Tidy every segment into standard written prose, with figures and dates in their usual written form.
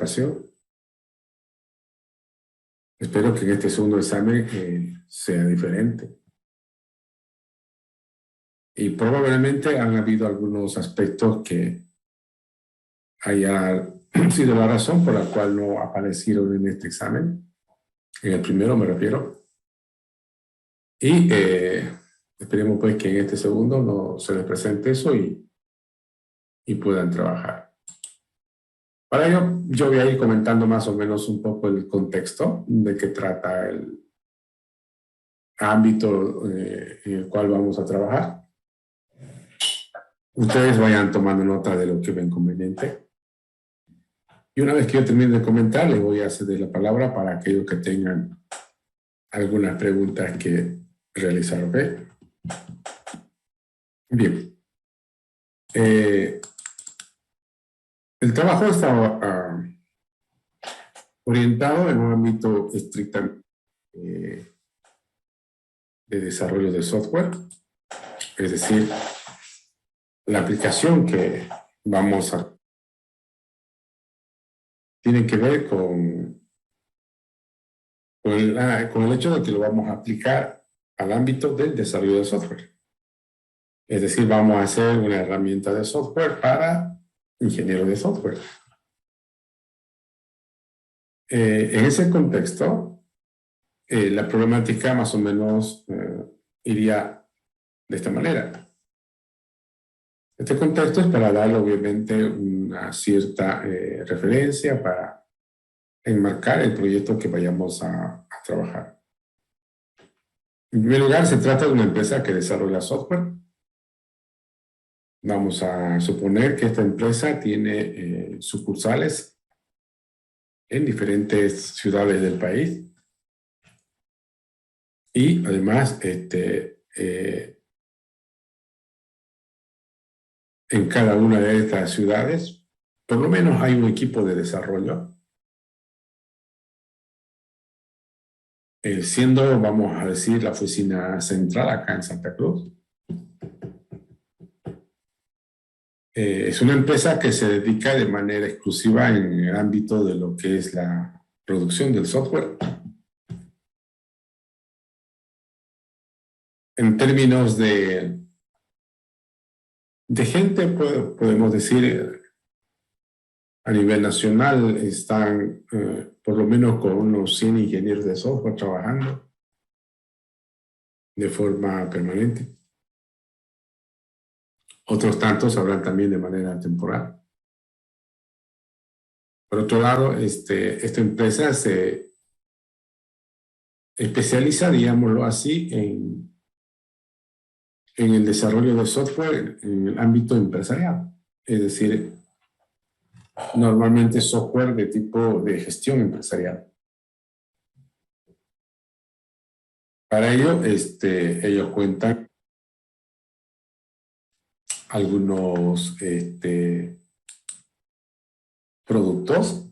ocasión. Espero que en este segundo examen sea diferente. Y probablemente han habido algunos aspectos que haya sido la razón por la cual no aparecieron en este examen. En el primero me refiero. Y esperemos pues que en este segundo no se les presente eso y puedan trabajar. Para ello, yo voy a ir comentando más o menos un poco el contexto de qué trata el ámbito en el cual vamos a trabajar. Ustedes vayan tomando nota de lo que ven conveniente. Y una vez que yo termine de comentar, les voy a ceder la palabra para aquellos que tengan algunas preguntas que realizar, ¿ok? Bien. El trabajo está orientado en un ámbito estrictamente de desarrollo de software, es decir, la aplicación que vamos a tiene que ver con el hecho de que lo vamos a aplicar al ámbito del desarrollo de software. Es decir, vamos a hacer una herramienta de software para ingenieros de software. En ese contexto, la problemática más o menos iría de esta manera. Este contexto es para darle obviamente una cierta referencia para enmarcar el proyecto que vayamos a trabajar. En primer lugar, se trata de una empresa que desarrolla software. Vamos a suponer que esta empresa tiene sucursales en diferentes ciudades del país y además en cada una de estas ciudades por lo menos hay un equipo de desarrollo, siendo, vamos a decir, la oficina central acá en Santa Cruz. Es una empresa que se dedica de manera exclusiva en el ámbito de lo que es la producción del software. En términos de gente, podemos decir, a nivel nacional están por lo menos con unos 100 ingenieros de software trabajando de forma permanente. Otros tantos habrán también de manera temporal. Por otro lado, esta empresa se especializa, digámoslo así, en el desarrollo de software en el ámbito empresarial. Es decir, normalmente software de tipo de gestión empresarial. Para ello, ellos cuentan algunos productos.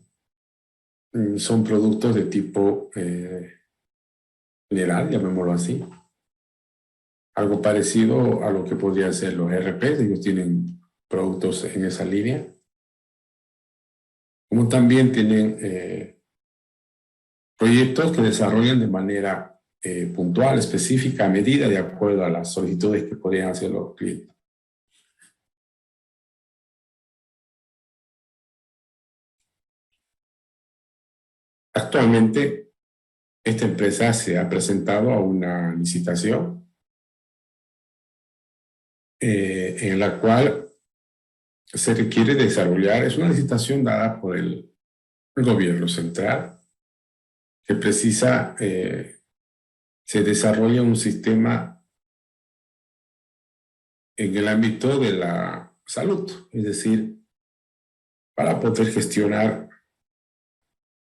Son productos de tipo general, llamémoslo así. Algo parecido a lo que podrían ser los ERPs. Ellos tienen productos en esa línea. Como también tienen proyectos que desarrollan de manera puntual, específica, a medida, de acuerdo a las solicitudes que podrían hacer los clientes. Actualmente, esta empresa se ha presentado a una licitación en la cual se requiere desarrollar, es una licitación dada por el gobierno central, que precisa, se desarrolla un sistema en el ámbito de la salud, es decir, para poder gestionar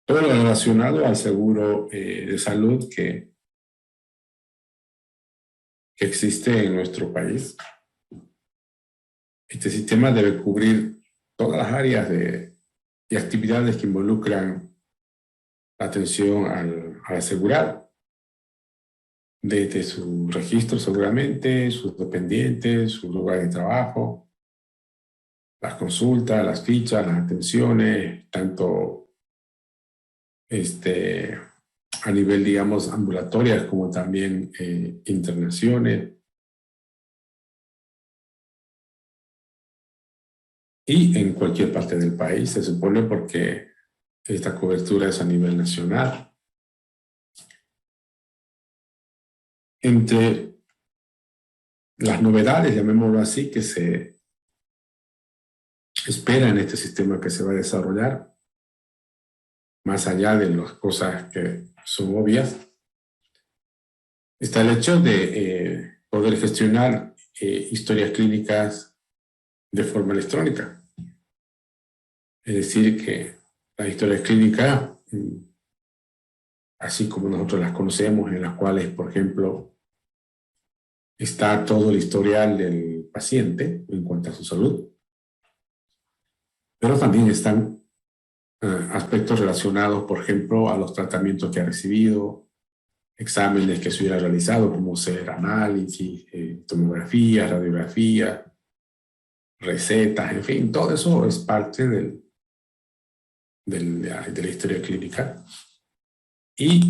todo lo relacionado al seguro de salud que existe en nuestro país. Este sistema debe cubrir todas las áreas y actividades que involucran la atención al asegurado, desde su registro seguramente, sus dependientes, su lugar de trabajo, las consultas, las fichas, las atenciones, tanto a nivel, digamos, ambulatorias, como también internaciones. Y en cualquier parte del país, se supone, porque esta cobertura es a nivel nacional. Entre las novedades, llamémoslo así, que se espera en este sistema que se va a desarrollar, más allá de las cosas que son obvias, está el hecho de poder gestionar historias clínicas de forma electrónica. Es decir, que las historias clínicas, así como nosotros las conocemos, en las cuales, por ejemplo, está todo el historial del paciente en cuanto a su salud, pero también están aspectos relacionados, por ejemplo, a los tratamientos que ha recibido, exámenes que se hubiera realizado, como ser análisis, tomografía, radiografía, recetas, en fin, todo eso es parte de la historia clínica. Y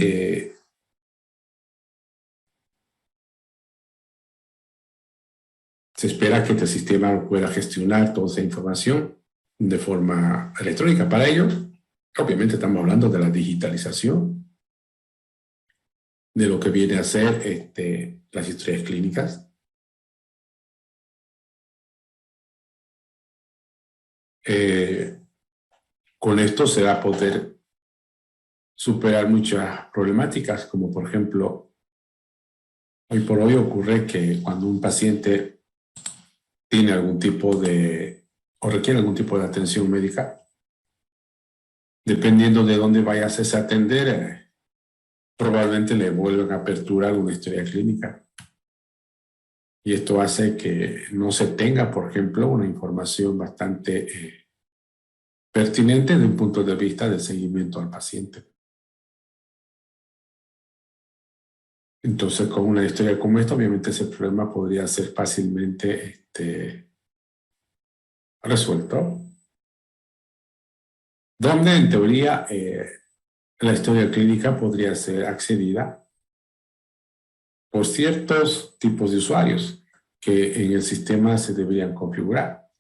se espera que este sistema pueda gestionar toda esa información de forma electrónica. Para ello, obviamente estamos hablando de la digitalización de lo que viene a ser las historias clínicas. Con esto se va a poder superar muchas problemáticas, como por ejemplo, hoy por hoy ocurre que cuando un paciente tiene algún tipo de, o requiere algún tipo de atención médica, dependiendo de dónde vaya a hacerse atender, probablemente le vuelvan a aperturar una historia clínica. Y esto hace que no se tenga, por ejemplo, una información bastante pertinente desde un punto de vista del seguimiento al paciente. Entonces, con una historia como esta, obviamente ese problema podría ser fácilmente resuelto, donde en teoría la historia clínica podría ser accedida por ciertos tipos de usuarios que en el sistema se deberían configurar.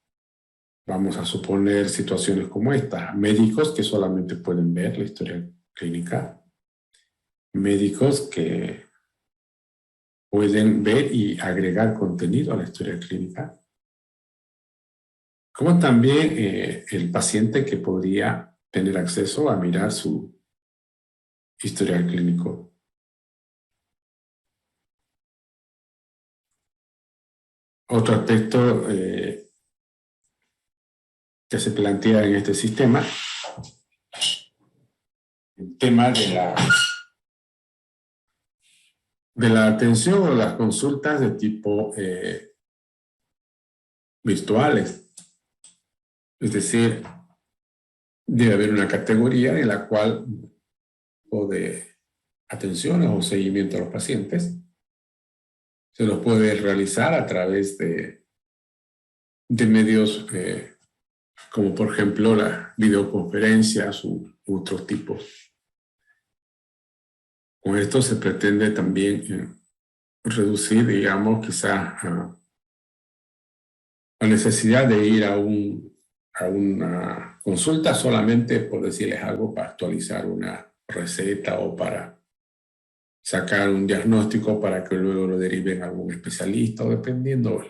Vamos a suponer situaciones como esta: médicos que solamente pueden ver la historia clínica, médicos que pueden ver y agregar contenido a la historia clínica, como también el paciente que podría tener acceso a mirar su historial clínico. Otro aspecto que se plantea en este sistema, el tema de la atención o las consultas de tipo virtuales. Es decir, debe haber una categoría en la cual, o de atención o seguimiento a los pacientes, se los puede realizar a través de medios como por ejemplo las videoconferencias u otros tipos. Con esto se pretende también reducir, digamos, quizás la necesidad de ir a una consulta solamente por decirles algo, para actualizar una receta o para sacar un diagnóstico para que luego lo deriven a algún especialista, o dependiendo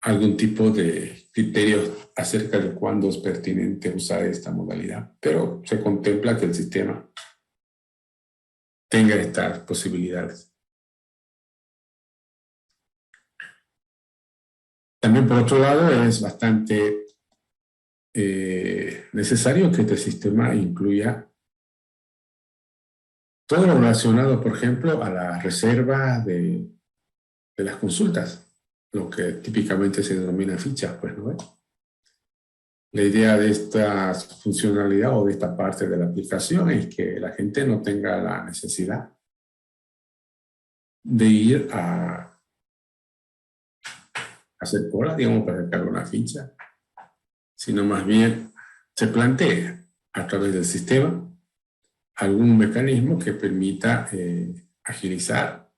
algún tipo de criterios acerca de cuándo es pertinente usar esta modalidad. Pero se contempla que el sistema tenga estas posibilidades. También, por otro lado, es bastante necesario que este sistema incluya todo lo relacionado, por ejemplo, a la reserva de las consultas, lo que típicamente se denomina fichas, pues, ¿no? La idea de esta funcionalidad o de esta parte de la aplicación es que la gente no tenga la necesidad de ir a hacer cola, digamos, para sacar una ficha, sino más bien se plantea a través del sistema algún mecanismo que permita agilizar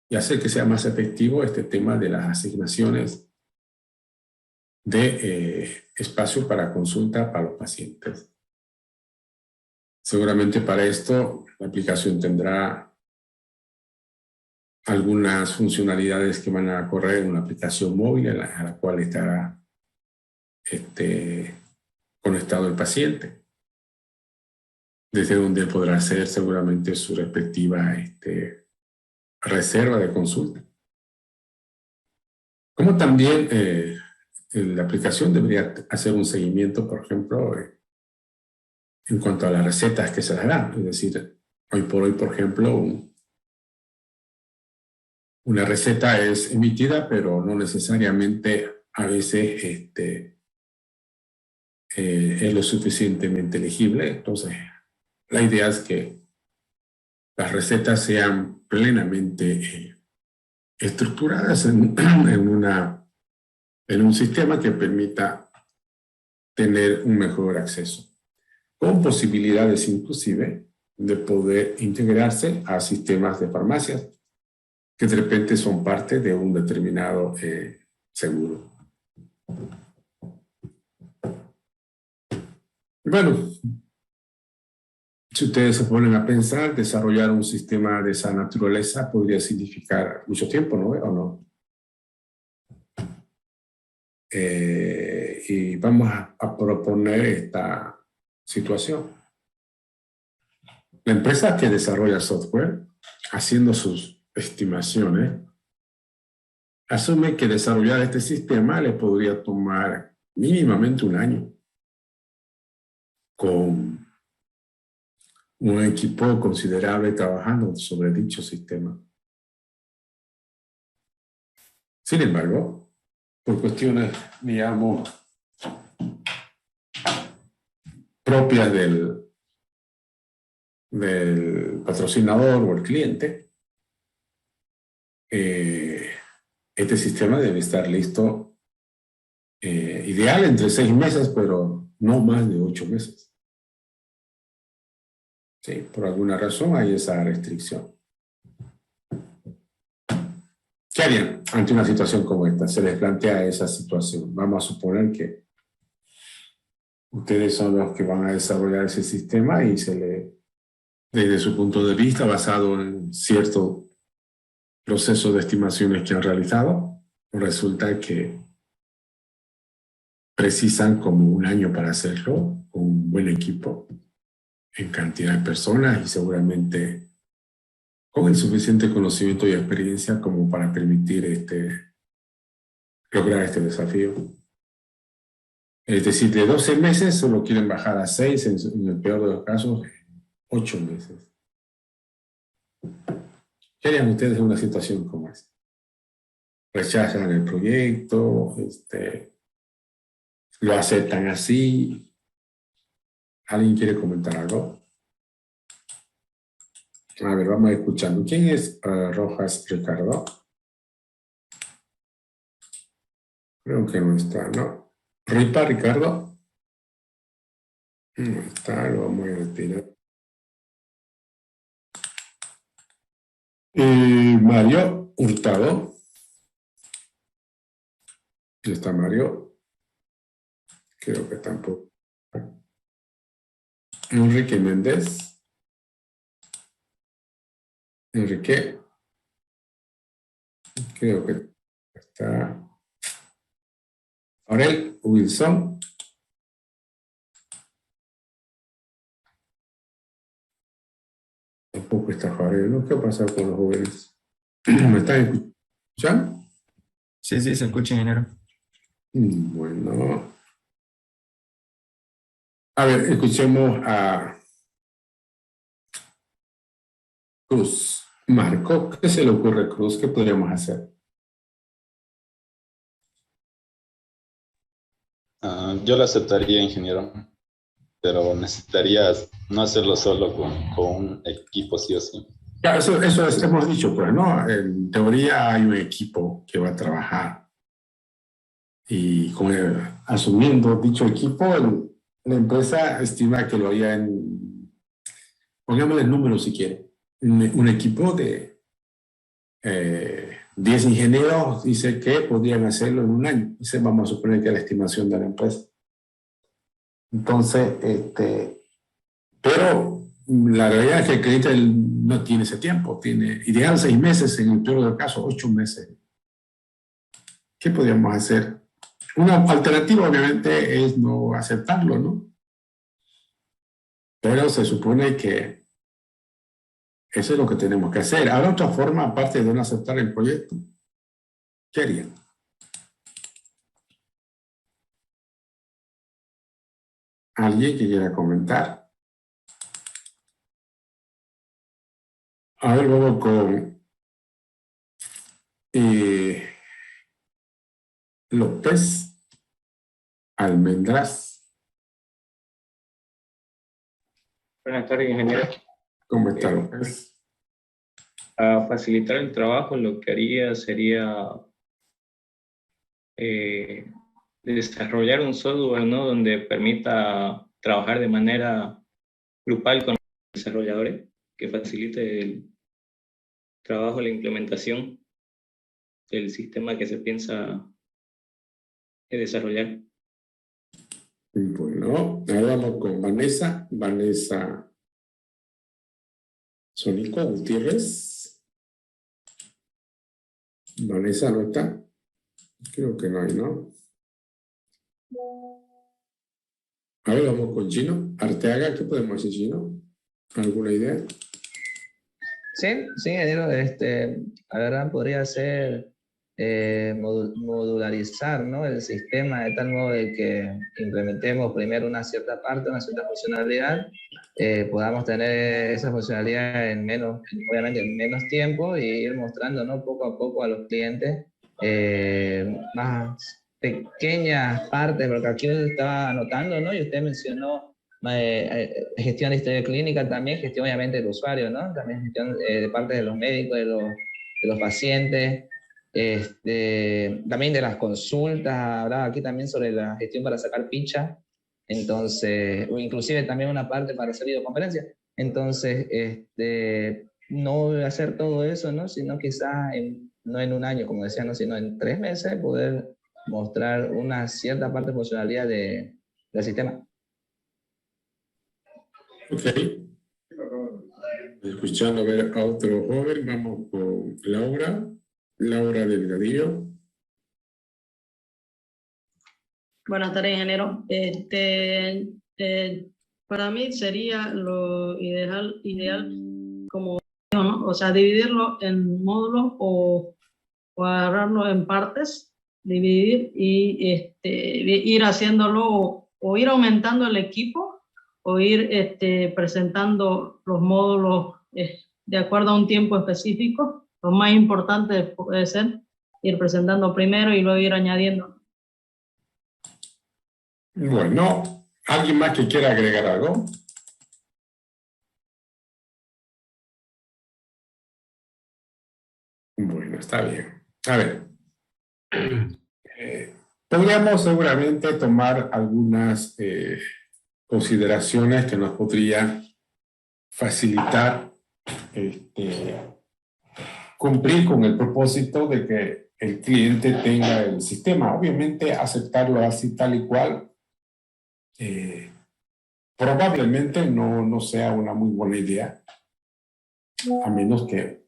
y hacer que sea más efectivo este tema de las asignaciones de espacio para consulta para los pacientes. Seguramente para esto la aplicación tendrá algunas funcionalidades que van a correr en una aplicación móvil a la cual estará conectado el paciente, desde donde podrá hacer seguramente su respectiva reserva de consulta. Como también la aplicación debería hacer un seguimiento, por ejemplo, en cuanto a las recetas que se les dan. Es decir, hoy por hoy, por ejemplo, una receta es emitida, pero no necesariamente a veces es lo suficientemente legible. Entonces, la idea es que las recetas sean plenamente estructuradas en un sistema que permita tener un mejor acceso, con posibilidades inclusive de poder integrarse a sistemas de farmacias que de repente son parte de un determinado seguro. Bueno, si ustedes se ponen a pensar, desarrollar un sistema de esa naturaleza podría significar mucho tiempo, ¿no? ¿O no? Y vamos a proponer esta situación. La empresa que desarrolla software, haciendo sus estimaciones, asume que desarrollar este sistema le podría tomar mínimamente un año, con un equipo considerable trabajando sobre dicho sistema. Sin embargo, por cuestiones, digamos, propias del patrocinador o el cliente, este sistema debe estar listo, ideal entre 6 meses, pero no más de 8 meses. Sí, por alguna razón hay esa restricción. ¿Qué harían ante una situación como esta? Se les plantea esa situación. Vamos a suponer que ustedes son los que van a desarrollar ese sistema y desde su punto de vista, basado en cierto proceso de estimaciones que han realizado, resulta que precisan como un año para hacerlo, con un buen equipo, en cantidad de personas y seguramente con el suficiente conocimiento y experiencia como para permitir lograr este desafío. Es decir, de 12 meses solo quieren bajar a 6, en el peor de los casos, 8 meses. ¿Qué harían ustedes en una situación como esta? ¿Rechazan el proyecto? ¿Lo aceptan así? ¿Alguien quiere comentar algo? A ver, vamos escuchando. ¿Quién es Rojas Ricardo? Creo que no está, ¿no? ¿Ripa Ricardo? No está, lo vamos a retirar. Mario Hurtado. ¿Está Mario? Creo que tampoco. Enrique Méndez. Enrique. Creo que está. Aurel Wilson. Tampoco está Aurel, ¿no? ¿Qué pasa con los jóvenes? ¿Me están escuchando? Sí, se escucha, ingeniero. Bueno. A ver, escuchemos a Cruz. Marco, ¿qué se le ocurre, Cruz? ¿Qué podríamos hacer? Yo lo aceptaría, ingeniero, pero necesitarías no hacerlo solo con un equipo, sí o sí. Claro, hemos dicho, pues, ¿no? En teoría hay un equipo que va a trabajar y asumiendo dicho equipo, la empresa estima que lo haría en pongámosle el número si quiere, un equipo de 10 ingenieros dice que podrían hacerlo en un año. Ese vamos a suponer que es la estimación de la empresa. Entonces, pero la realidad es que el cliente no tiene ese tiempo, tiene ideal 6 meses, en el peor del caso 8 meses. ¿Qué podríamos hacer? Una alternativa obviamente es no aceptarlo, ¿no? Pero se supone que eso es lo que tenemos que hacer. ¿Habrá otra forma aparte de no aceptar el proyecto? ¿Qué harían? ¿Alguien que quiera comentar? A ver, luego con López Almendras. Buenas tardes, ingeniero. ¿Cómo está López? Para facilitar el trabajo, lo que haría sería desarrollar un software, ¿no?, donde permita trabajar de manera grupal con los desarrolladores, que facilite el trabajo, la implementación del sistema que se piensa desarrollar. Bueno, ahora vamos con Vanessa. Vanessa Sónico Gutiérrez. Vanessa no está. Creo que no hay, ¿no? A ver, vamos con Gino. Arteaga, ¿qué podemos decir, Gino? ¿Alguna idea? Sí, sí, ingeniero, la verdad podría ser modularizar, ¿no?, el sistema de tal modo de que implementemos primero una cierta parte, una cierta funcionalidad, podamos tener esa funcionalidad en menos, obviamente en menos tiempo, y ir mostrando, ¿no?, poco a poco a los clientes más pequeñas partes, porque aquí estaba anotando, ¿no?, y usted mencionó gestión de historia clínica, también gestión obviamente del usuario, ¿no? También gestión de parte de los médicos, de los pacientes, también de las consultas. Hablaba aquí también sobre la gestión para sacar ficha, entonces, o inclusive también una parte para hacer videoconferencias. Entonces, no hacer todo eso, ¿no?, sino quizás no en un año, como decía, ¿no?, sino en 3 meses poder mostrar una cierta parte de funcionalidad del sistema. Ok. Escuchando a ver a otro joven, vamos con Laura. Laura Delgadillo. Buenas tardes, ingeniero. Para mí sería lo ideal como, ¿no?, o sea, dividirlo en módulos o agarrarlo en partes, dividir y ir haciéndolo o ir aumentando el equipo o ir presentando los módulos de acuerdo a un tiempo específico. Lo más importante puede ser ir presentando primero y luego ir añadiendo. Bueno, ¿alguien más que quiera agregar algo? Bueno, está bien. A ver, podríamos seguramente tomar algunas consideraciones que nos podrían facilitar cumplir con el propósito de que el cliente tenga el sistema. Obviamente, aceptarlo así tal y cual probablemente no sea una muy buena idea, a menos que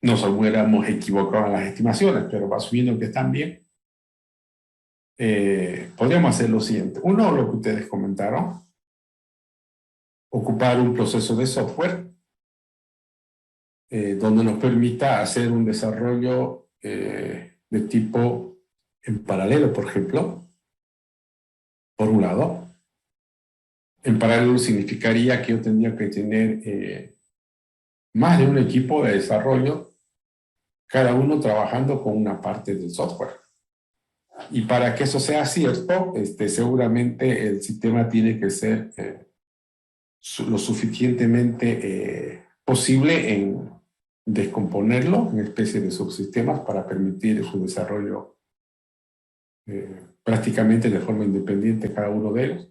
nos hubiéramos equivocado en las estimaciones, pero asumiendo que están bien, podríamos hacer lo siguiente. Uno, lo que ustedes comentaron, ocupar un proceso de software donde nos permita hacer un desarrollo de tipo en paralelo, por ejemplo, por un lado. En paralelo significaría que yo tendría que tener más de un equipo de desarrollo, cada uno trabajando con una parte del software. Y para que eso sea cierto, seguramente el sistema tiene que ser lo suficientemente posible en descomponerlo en especie de subsistemas para permitir su desarrollo prácticamente de forma independiente cada uno de ellos.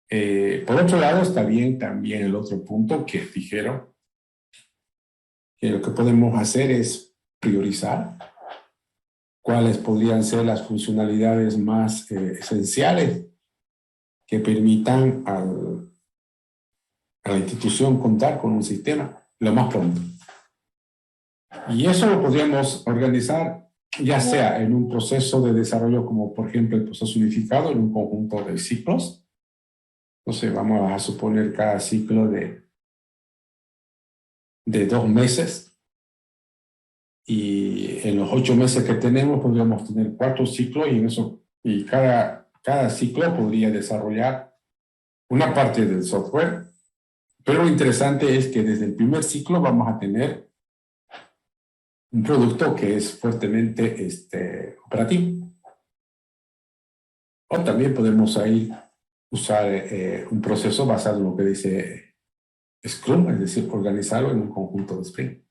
Por otro lado, está bien también el otro punto que dijeron, que lo que podemos hacer es priorizar cuáles podrían ser las funcionalidades más esenciales que permitan a la institución contar con un sistema lo más pronto. Y eso lo podríamos organizar ya sea en un proceso de desarrollo como por ejemplo el proceso unificado en un conjunto de ciclos. Entonces vamos a suponer cada ciclo de 2 meses. Y en los 8 meses que tenemos podríamos tener 4 ciclos y en eso, y cada ciclo podría desarrollar una parte del software. Pero lo interesante es que desde el primer ciclo vamos a tener un producto que es fuertemente operativo. O también podemos ahí usar un proceso basado en lo que dice Scrum, es decir, organizarlo en un conjunto de sprint.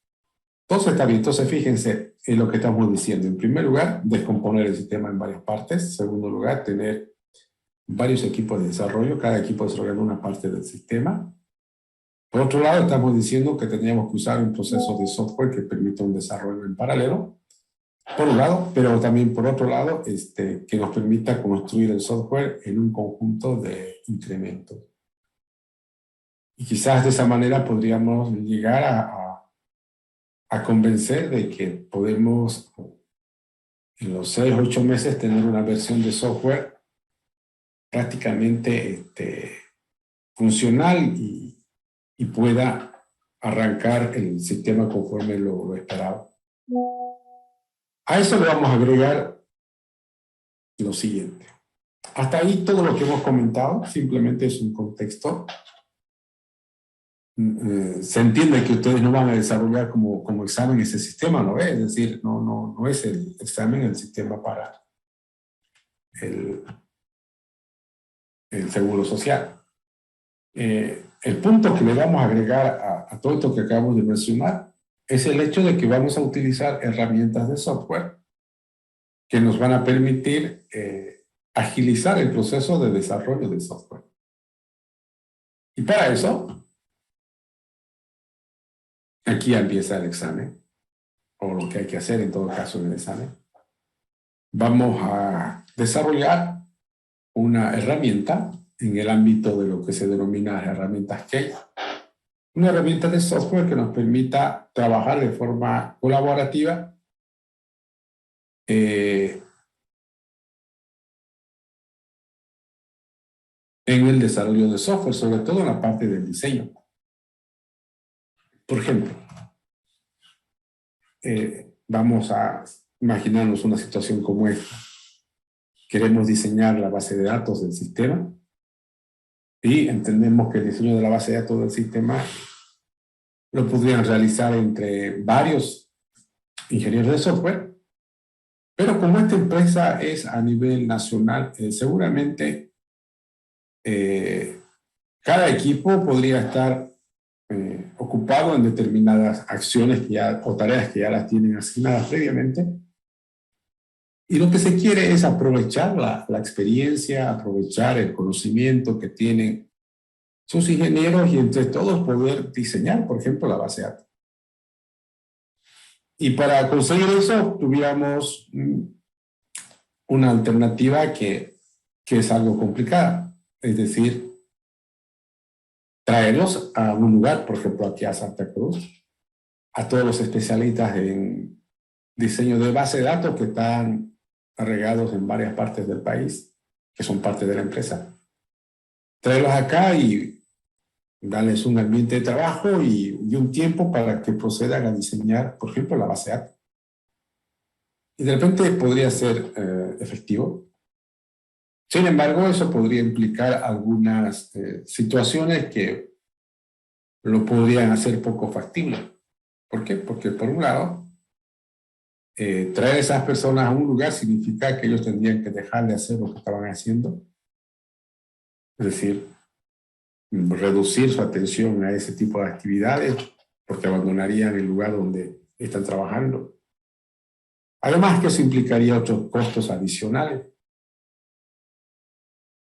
Entonces está bien, entonces fíjense en lo que estamos diciendo. En primer lugar, descomponer el sistema en varias partes. En segundo lugar, tener varios equipos de desarrollo, cada equipo desarrollando una parte del sistema. Por otro lado, estamos diciendo que tendríamos que usar un proceso de software que permita un desarrollo en paralelo, por un lado, pero también por otro lado, que nos permita construir el software en un conjunto de incrementos. Y quizás de esa manera podríamos llegar a convencer de que podemos en los 6 o 8 meses tener una versión de software prácticamente funcional y pueda arrancar el sistema conforme lo esperado. A eso le vamos a agregar lo siguiente. Hasta ahí todo lo que hemos comentado simplemente es un contexto. Se entiende que ustedes no van a desarrollar como examen ese sistema, ¿no es? Es decir, no es el examen el sistema para el seguro social. El punto que le vamos a agregar a todo esto que acabamos de mencionar es el hecho de que vamos a utilizar herramientas de software que nos van a permitir agilizar el proceso de desarrollo del software. Y para eso, aquí empieza el examen, o lo que hay que hacer en todo caso en el examen. Vamos a desarrollar una herramienta en el ámbito de lo que se denomina herramientas Case. Una herramienta de software que nos permita trabajar de forma colaborativa en el desarrollo de software, sobre todo en la parte del diseño. Por ejemplo, vamos a imaginarnos una situación como esta. Queremos diseñar la base de datos del sistema y entendemos que el diseño de la base de datos del sistema lo podrían realizar entre varios ingenieros de software, pero como esta empresa es a nivel nacional, seguramente cada equipo podría estar ocupado en determinadas acciones o tareas que ya las tienen asignadas previamente. Y lo que se quiere es aprovechar la experiencia, aprovechar el conocimiento que tienen sus ingenieros y entre todos poder diseñar, por ejemplo, la base de datos. Y para conseguir eso tuviéramos una alternativa que es algo complicada. Es decir, traerlos a un lugar, por ejemplo, aquí a Santa Cruz, a todos los especialistas en diseño de base de datos que están regados en varias partes del país, que son parte de la empresa. Traerlos acá y darles un ambiente de trabajo y un tiempo para que procedan a diseñar, por ejemplo, la base de datos. Y de repente podría ser efectivo. Sin embargo, eso podría implicar algunas situaciones que lo podrían hacer poco factible. ¿Por qué? Porque por un lado, traer a esas personas a un lugar significa que ellos tendrían que dejar de hacer lo que estaban haciendo. Es decir, reducir su atención a ese tipo de actividades porque abandonarían el lugar donde están trabajando. Además que eso implicaría otros costos adicionales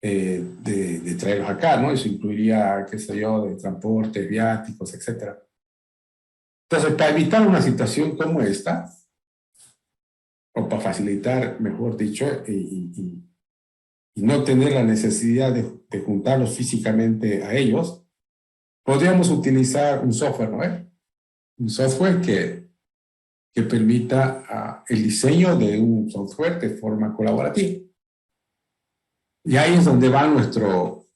de traerlos acá, ¿no? Eso incluiría, qué sé yo, de transportes, viáticos, etc. Entonces, para evitar una situación como esta, o para facilitar, mejor dicho, y no tener la necesidad de juntarlos físicamente a ellos, podríamos utilizar un software, ¿no? Un software que permita el diseño de un software de forma colaborativa. Y ahí es donde va nuestro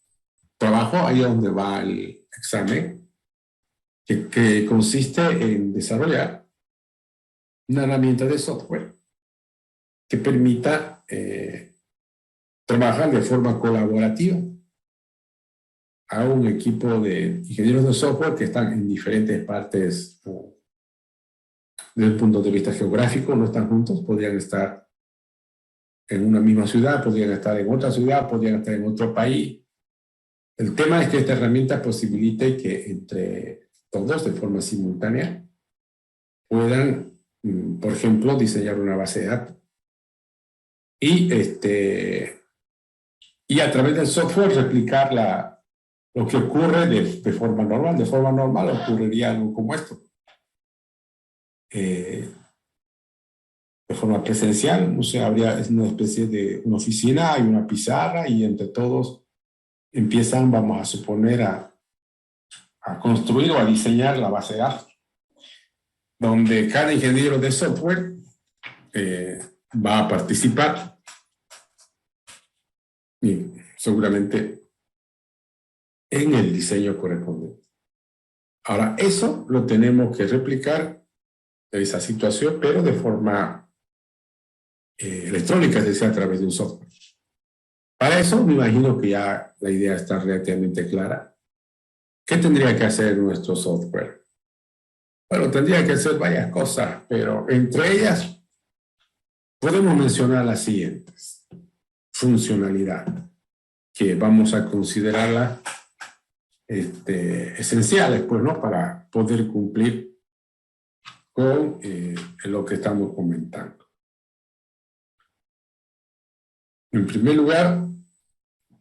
trabajo, ahí es donde va el examen, que consiste en desarrollar una herramienta de software que permita trabajar de forma colaborativa a un equipo de ingenieros de software que están en diferentes partes desde el punto de vista geográfico, no están juntos, podrían estar en una misma ciudad, podrían estar en otra ciudad, podrían estar en otro país. El tema es que esta herramienta posibilite que entre todos, de forma simultánea, puedan, por ejemplo, diseñar una base de datos. Y a través del software replicar lo que ocurre de forma normal. De forma normal ocurriría algo como esto. De forma presencial, o sea, habría una especie de una oficina, hay una pizarra y entre todos empiezan, vamos a suponer, a construir o a diseñar la base de datos, donde cada ingeniero de software va a participar y seguramente en el diseño correspondiente. Ahora, eso lo tenemos que replicar, esa situación, pero de forma electrónica, es decir, a través de un software. Para eso, me imagino que ya la idea está relativamente clara. ¿Qué tendría que hacer nuestro software? Bueno, tendría que hacer varias cosas, pero entre ellas podemos mencionar las siguientes. Funcionalidad, que vamos a considerarlas esenciales, pues, ¿no? Para poder cumplir con lo que estamos comentando. En primer lugar,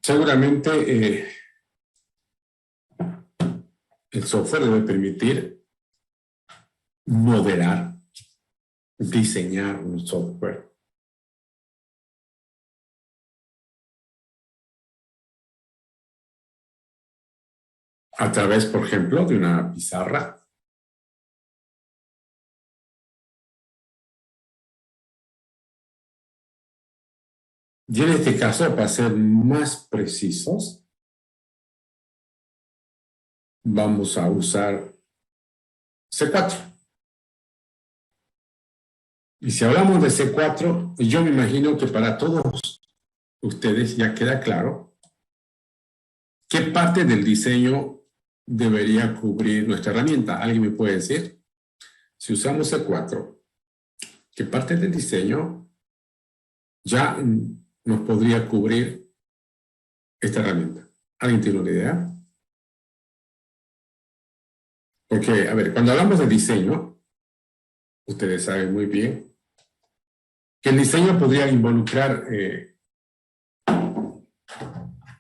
seguramente el software debe permitir modelar, diseñar un software. A través, por ejemplo, de una pizarra. Y en este caso, para ser más precisos, vamos a usar C4. Y si hablamos de C4, yo me imagino que para todos ustedes ya queda claro qué parte del diseño debería cubrir nuestra herramienta. ¿Alguien me puede decir? Si usamos C4, ¿qué parte del diseño ya nos podría cubrir esta herramienta? ¿Alguien tiene una idea? Porque, a ver, cuando hablamos de diseño, ustedes saben muy bien que el diseño podría involucrar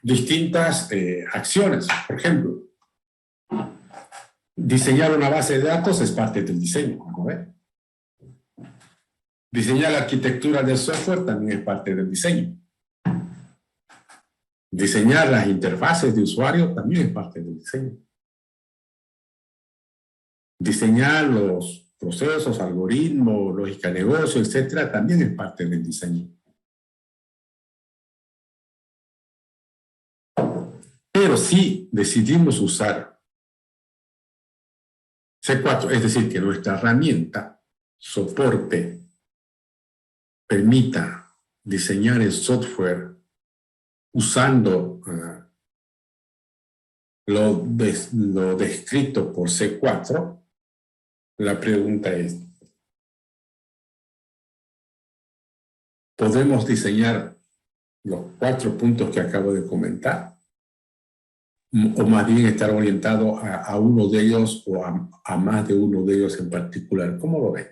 distintas acciones. Por ejemplo, diseñar una base de datos es parte del diseño, ¿no ven? Diseñar la arquitectura del software también es parte del diseño. Diseñar las interfaces de usuario también es parte del diseño. Diseñar los procesos, algoritmos, lógica de negocio, etcétera, también es parte del diseño. Pero si decidimos usar C4, es decir, que nuestra herramienta soporte permita diseñar el software usando lo descrito por C4, la pregunta es, ¿podemos diseñar los 4 puntos que acabo de comentar? ¿O más bien estar orientado a uno de ellos o a más de uno de ellos en particular? ¿Cómo lo ven?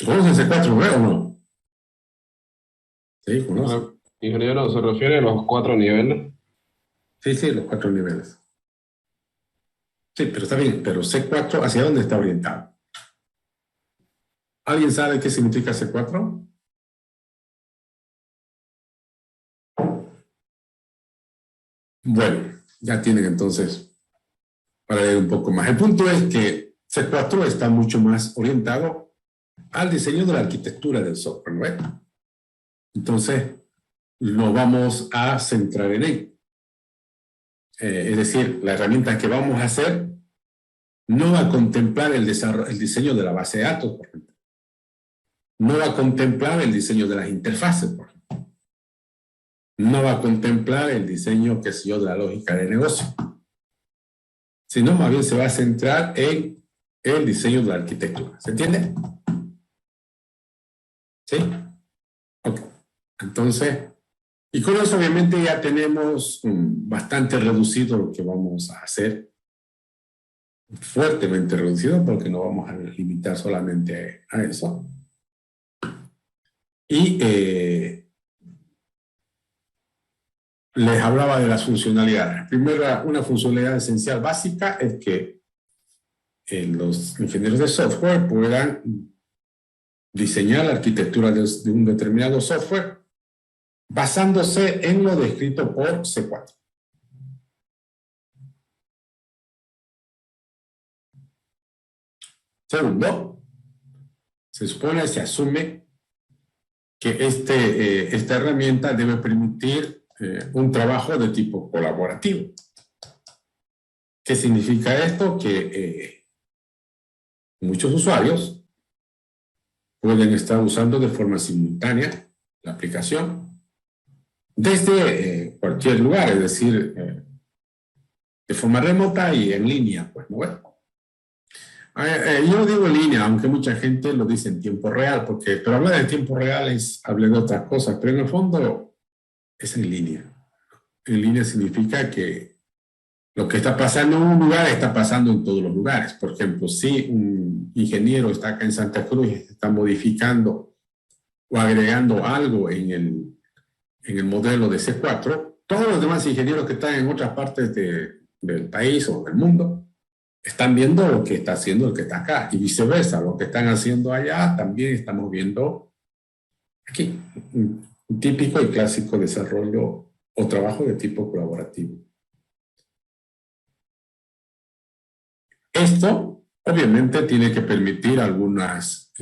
¿Conocen C4, o no? Sí, conocen. Ingeniero, ¿se refiere a los 4 niveles? Sí, los 4 niveles. Sí, pero está bien, pero C4, ¿hacia dónde está orientado? ¿Alguien sabe qué significa C4? Bueno, ya tienen entonces para leer un poco más. El punto es que C4 está mucho más orientado al diseño de la arquitectura del software, ¿no? Entonces, nos vamos a centrar en ello. Es decir, la herramienta que vamos a hacer no va a contemplar el diseño de la base de datos, por ejemplo. No va a contemplar el diseño de las interfaces, por ejemplo. No va a contemplar el diseño, qué sé yo, de la lógica de negocio. Sino más bien se va a centrar en el diseño de la arquitectura. ¿Se entiende? ¿Sí? Ok. Entonces, y con eso obviamente ya tenemos bastante reducido lo que vamos a hacer. Fuertemente reducido porque no vamos a limitar solamente a eso. Y les hablaba de las funcionalidades. Primero, una funcionalidad esencial básica es que los ingenieros de software puedan diseñar la arquitectura de un determinado software basándose en lo descrito por C4. Segundo, se asume que esta herramienta debe permitir un trabajo de tipo colaborativo. ¿Qué significa esto? Que muchos usuarios pueden estar usando de forma simultánea la aplicación desde cualquier lugar, es decir, de forma remota y en línea, pues, ¿no? Yo digo en línea, aunque mucha gente lo dice en tiempo real, pero hablar de tiempo real es hablar de otras cosas, pero en el fondo es en línea. En línea significa que lo que está pasando en un lugar está pasando en todos los lugares. Por ejemplo, si un ingeniero está acá en Santa Cruz y está modificando o agregando algo en el modelo de C4, todos los demás ingenieros que están en otras partes del país o del mundo están viendo lo que está haciendo el que está acá y viceversa, lo que están haciendo allá también estamos viendo aquí. Un típico y clásico desarrollo o trabajo de tipo colaborativo. Esto obviamente tiene que permitir algunas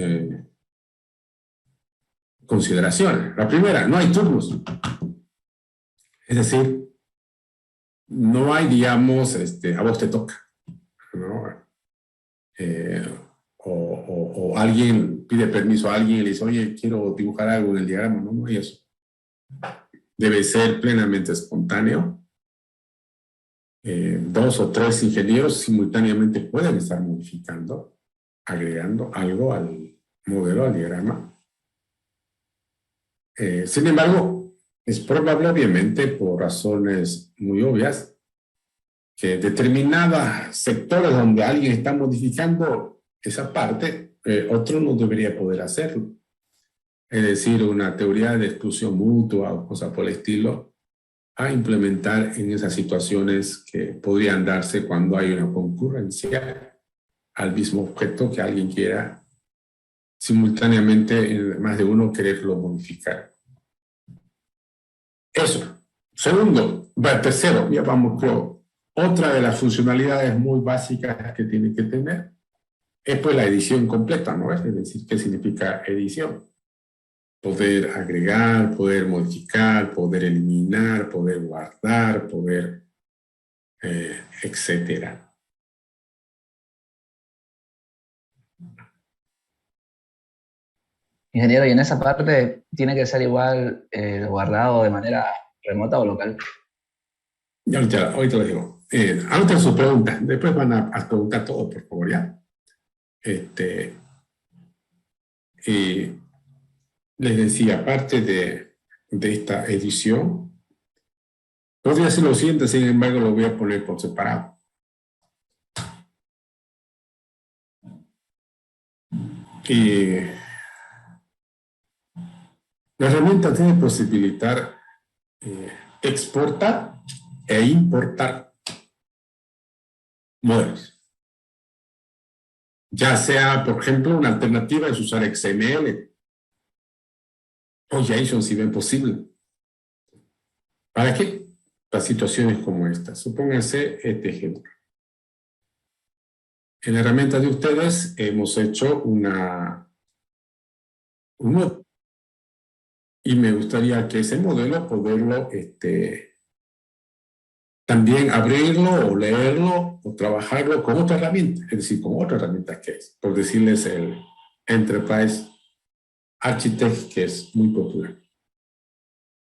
consideraciones. La primera, no hay turnos. Es decir, no hay, digamos, a vos te toca, ¿no? O alguien pide permiso a alguien y le dice, oye, quiero dibujar algo en el diagrama. No, no hay eso. Debe ser plenamente espontáneo. 2 o 3 ingenieros simultáneamente pueden estar modificando, agregando algo al modelo, al diagrama. Sin embargo, es probable, obviamente, por razones muy obvias, que determinados sectores donde alguien está modificando esa parte, otro no debería poder hacerlo. Es decir, una teoría de exclusión mutua o cosas por el estilo, a implementar en esas situaciones que podrían darse cuando hay una concurrencia al mismo objeto que alguien quiera simultáneamente más de uno quererlo modificar. Eso. Tercero, ya vamos, creo, otra de las funcionalidades muy básicas que tiene que tener es pues la edición completa, ¿no? Es decir, ¿qué significa edición? Poder agregar, poder modificar, poder eliminar, poder guardar, poder, etcétera. Ingeniero, y en esa parte tiene que ser igual guardado de manera remota o local. Y ahorita lo digo. Anoten sus preguntas. Después van a preguntar todo, por favor, ¿ya? Y les decía, aparte de esta edición, podría ser lo siguiente, sin embargo, lo voy a poner por separado. Y La herramienta tiene que posibilitar exportar e importar modelos. Ya sea, por ejemplo, una alternativa es usar XML o JSON si ven posible. ¿Para qué? Para situaciones como esta. Supónganse este ejemplo. En la herramienta de ustedes hemos hecho un modelo. Y me gustaría que ese modelo poderlo también abrirlo o leerlo o trabajarlo con otra herramienta, es decir, con otra herramienta que es, por decirles el Enterprise Architect, que es muy popular.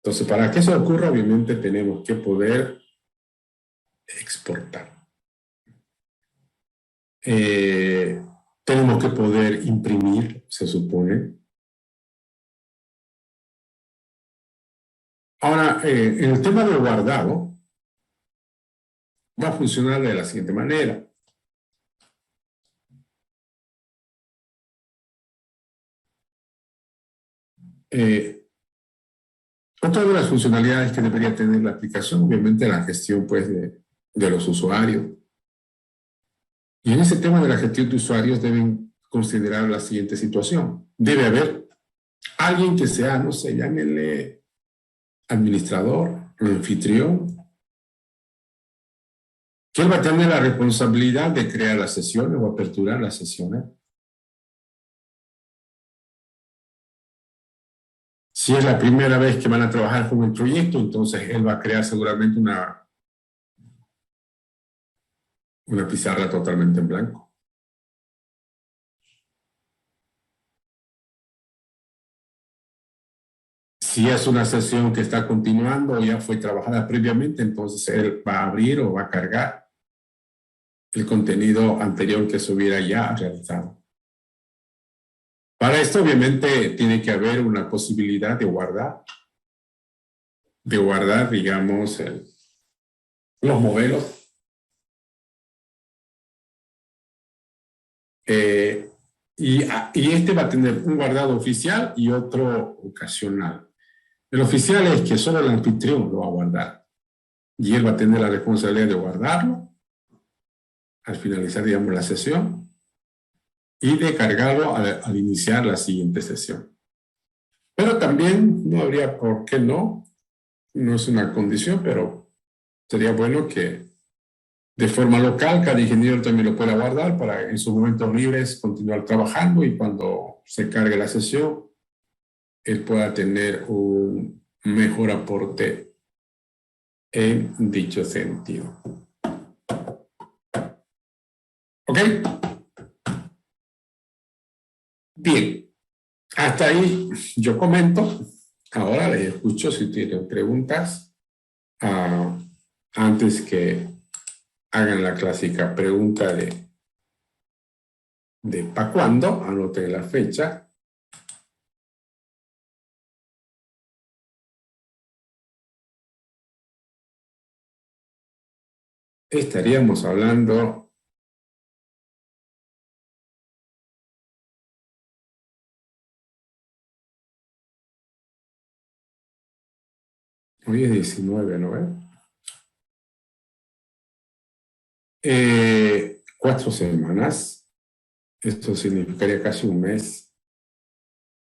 Entonces, para que eso ocurra, obviamente tenemos que poder exportar. Tenemos que poder imprimir, se supone. Ahora, en el tema del guardado, va a funcionar de la siguiente manera. Otra de las funcionalidades que debería tener la aplicación, obviamente, la gestión pues, de los usuarios. Y en ese tema de la gestión de usuarios deben considerar la siguiente situación. Debe haber alguien que sea, no sé, llámenle administrador, anfitrión, que él va a tener la responsabilidad de crear las sesiones o aperturar las sesiones. Si es la primera vez que van a trabajar con el proyecto, entonces él va a crear seguramente una pizarra totalmente en blanco. Si es una sesión que está continuando o ya fue trabajada previamente, entonces él va a abrir o va a cargar el contenido anterior que se hubiera ya realizado. Para esto, obviamente, tiene que haber una posibilidad de guardar, digamos, los modelos. Y este va a tener un guardado oficial y otro ocasional. El oficial es que solo el anfitrión lo va a guardar. Y él va a tener la responsabilidad de guardarlo al finalizar, digamos, la sesión y de cargarlo al iniciar la siguiente sesión. Pero también no habría por qué no es una condición, pero sería bueno que de forma local cada ingeniero también lo pueda guardar para en sus momentos libres continuar trabajando y cuando se cargue la sesión, él pueda tener un mejor aporte en dicho sentido. ¿Ok? Bien, hasta ahí yo comento. Ahora les escucho si tienen preguntas antes que hagan la clásica pregunta de ¿para cuándo? Anoten la fecha. Estaríamos hablando hoy es 19, ¿no ves? 4 semanas. Esto significaría casi un mes.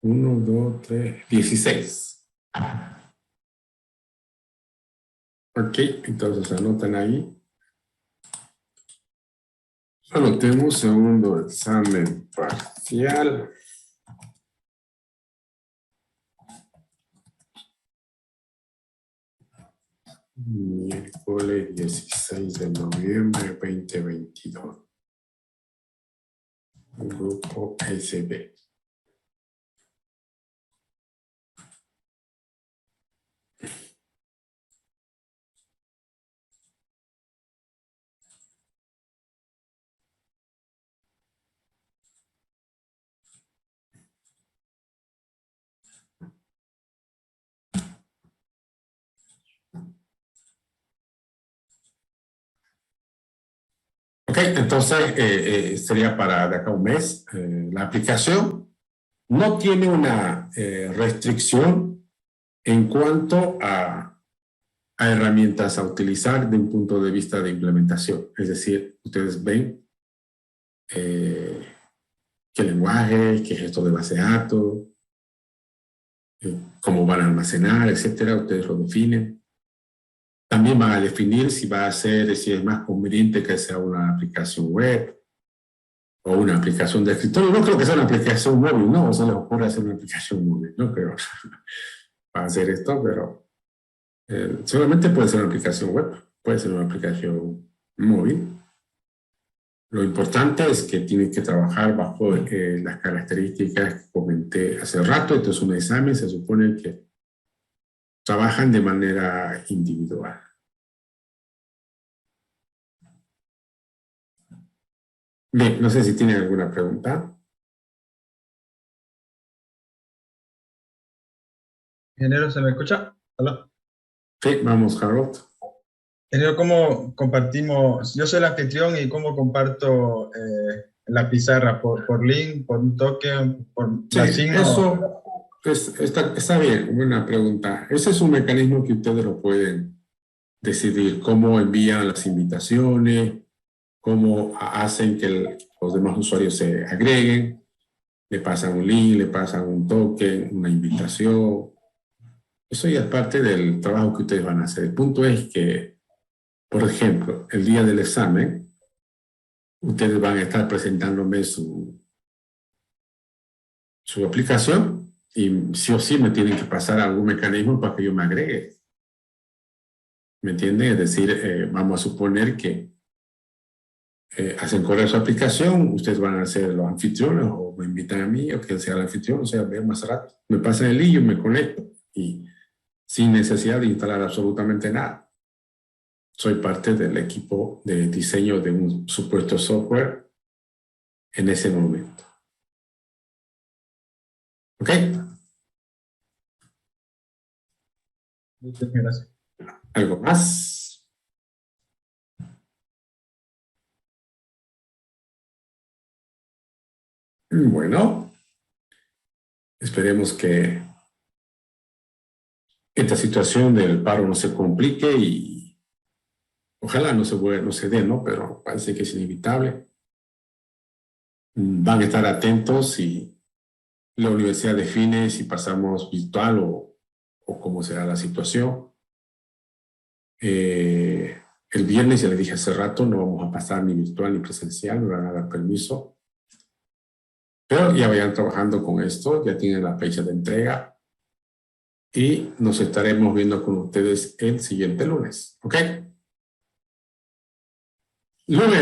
1, 2, 3, 16. Ok, entonces anotan ahí. Anotemos segundo examen parcial. Miércoles 16 de noviembre 2022. Grupo SB. Ok, entonces sería para de acá a un mes. La aplicación no tiene una restricción En cuanto a herramientas a utilizar de un punto de vista de implementación, es decir, ustedes ven qué lenguaje, qué gestor de base de datos, cómo van a almacenar, etcétera, ustedes lo definen. También van a definir si va a ser, si es más conveniente que sea una aplicación web o una aplicación de escritorio. No creo que sea una aplicación móvil, no, o se les ocurre hacer una aplicación móvil, no creo para hacer esto, pero seguramente puede ser una aplicación web, puede ser una aplicación móvil. Lo importante es que tienen que trabajar bajo las características que comenté hace rato. Entonces, un examen se supone que trabajan de manera individual. Bien, no sé si tienen alguna pregunta. Ingeniero, ¿se me escucha? Hola. Sí, vamos, Harold. Ingeniero, ¿cómo compartimos? Yo soy el anfitrión y cómo comparto la pizarra, por link, por un token, por la Sí, signo. eso está bien, buena pregunta. Ese es un mecanismo que ustedes lo pueden decidir, cómo envían las invitaciones, cómo hacen que los demás usuarios se agreguen, le pasan un link, le pasan un token, una invitación. Eso ya es parte del trabajo que ustedes van a hacer. El punto es que, por ejemplo, el día del examen, ustedes van a estar presentándome su aplicación y sí o sí me tienen que pasar algún mecanismo para que yo me agregue. ¿Me entienden? Es decir, vamos a suponer que hacen correr su aplicación, ustedes van a ser los anfitriones o me invitan a mí o quien sea el anfitrión, o sea, ver más rato. Me pasan el link, yo me conecto y sin necesidad de instalar absolutamente nada. Soy parte del equipo de diseño de un supuesto software en ese momento. ¿Ok? Muchas gracias. ¿Algo más? Bueno, esperemos que esta situación del paro no se complique y ojalá no se dé, ¿no? Pero parece que es inevitable. Van a estar atentos si la universidad define si pasamos virtual o cómo será la situación. El viernes, ya les dije hace rato, no vamos a pasar ni virtual ni presencial, me van a dar permiso. Pero ya vayan trabajando con esto, ya tienen la fecha de entrega y nos estaremos viendo con ustedes el siguiente lunes. ¿Ok? Lunes,